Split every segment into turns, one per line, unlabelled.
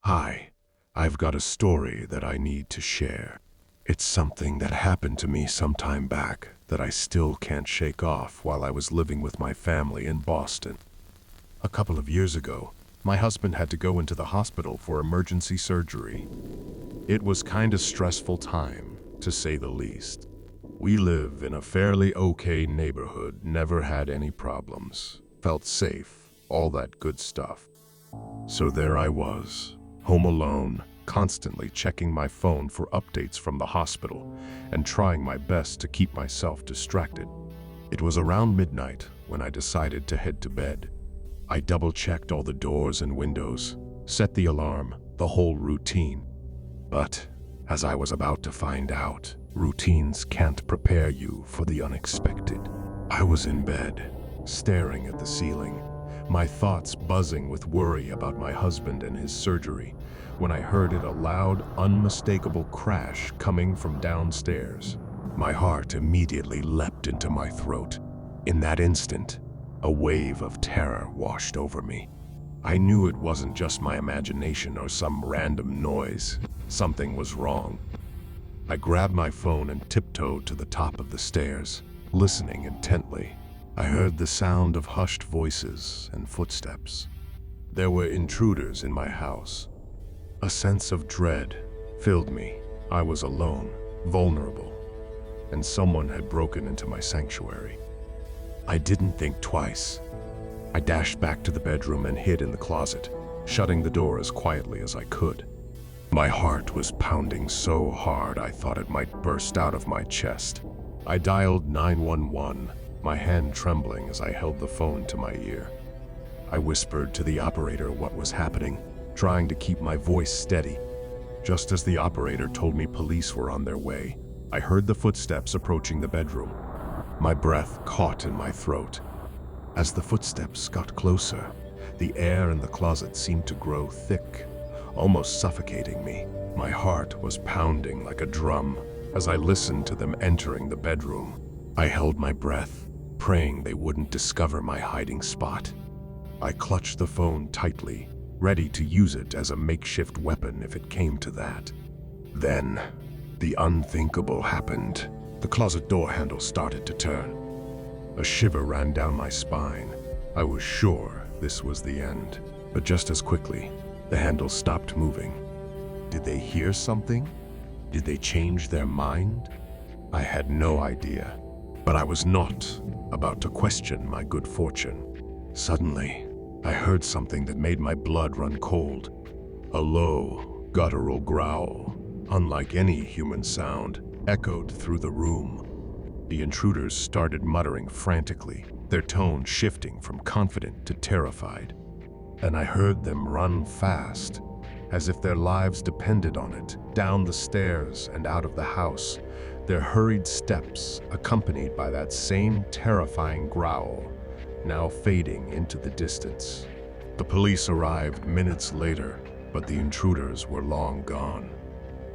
Hi, I've got a story that I need to share. It's something that happened to me some time back that I still can't shake off while I was living with my family in Boston. A couple of years ago, my husband had to go into the hospital for emergency surgery. It was kind of stressful time, to say the least. We live in a fairly okay neighborhood, never had any problems, felt safe, all that good stuff. So there I was, home alone, constantly checking my phone for updates from the hospital and trying my best to keep myself distracted. It was around midnight when I decided to head to bed. I double-checked all the doors and windows, set the alarm, the whole routine. But, as I was about to find out, routines can't prepare you for the unexpected. I was in bed, staring at the ceiling, my thoughts buzzing with worry about my husband and his surgery, when I heard a loud, unmistakable crash coming from downstairs. My heart immediately leapt into my throat. In that instant, a wave of terror washed over me. I knew it wasn't just my imagination or some random noise. Something was wrong. I grabbed my phone and tiptoed to the top of the stairs, listening intently. I heard the sound of hushed voices and footsteps. There were intruders in my house. A sense of dread filled me. I was alone, vulnerable, and someone had broken into my sanctuary. I didn't think twice. I dashed back to the bedroom and hid in the closet, shutting the door as quietly as I could. My heart was pounding so hard I thought it might burst out of my chest. I dialed 911, my hand trembling as I held the phone to my ear. I whispered to the operator what was happening, trying to keep my voice steady. Just as the operator told me police were on their way, I heard the footsteps approaching the bedroom. My breath caught in my throat. As the footsteps got closer, the air in the closet seemed to grow thick, almost suffocating me. My heart was pounding like a drum as I listened to them entering the bedroom. I held my breath, praying they wouldn't discover my hiding spot. I clutched the phone tightly, ready to use it as a makeshift weapon if it came to that. Then, the unthinkable happened. The closet door handle started to turn. A shiver ran down my spine. I was sure this was the end, but just as quickly, the handle stopped moving. Did they hear something? Did they change their mind? I had no idea, but I was not about to question my good fortune. Suddenly, I heard something that made my blood run cold. A low, guttural growl, unlike any human sound, echoed through the room. The intruders started muttering frantically, their tone shifting from confident to terrified. And I heard them run fast, as if their lives depended on it, down the stairs and out of the house, their hurried steps accompanied by that same terrifying growl, now fading into the distance. The police arrived minutes later, but the intruders were long gone.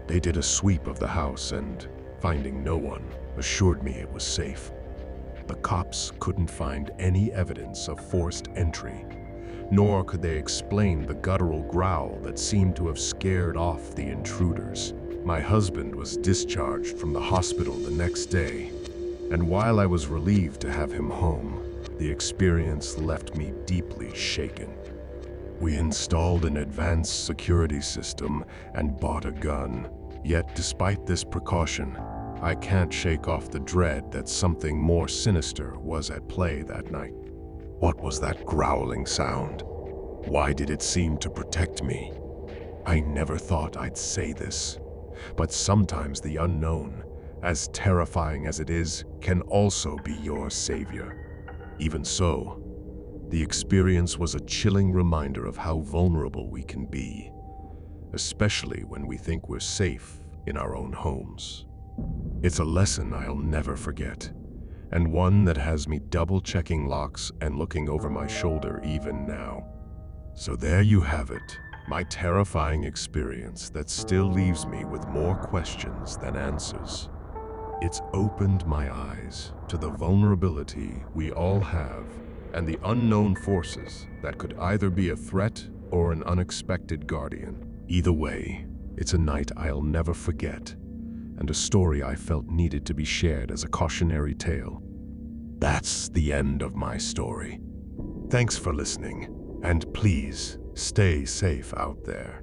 They did a sweep of the house and, finding no one, assured me it was safe. The cops couldn't find any evidence of forced entry, nor could they explain the guttural growl that seemed to have scared off the intruders. My husband was discharged from the hospital the next day, and while I was relieved to have him home, the experience left me deeply shaken. We installed an advanced security system and bought a gun. Yet, despite this precaution, I can't shake off the dread that something more sinister was at play that night. What was that growling sound? Why did it seem to protect me? I never thought I'd say this, but sometimes the unknown, as terrifying as it is, can also be your savior. Even so, the experience was a chilling reminder of how vulnerable we can be, especially when we think we're safe in our own homes. It's a lesson I'll never forget, and one that has me double-checking locks and looking over my shoulder even now. So there you have it, my terrifying experience that still leaves me with more questions than answers. It's opened my eyes to the vulnerability we all have and the unknown forces that could either be a threat or an unexpected guardian. Either way, it's a night I'll never forget, and a story I felt needed to be shared as a cautionary tale. That's the end of my story. Thanks for listening, and please stay safe out there.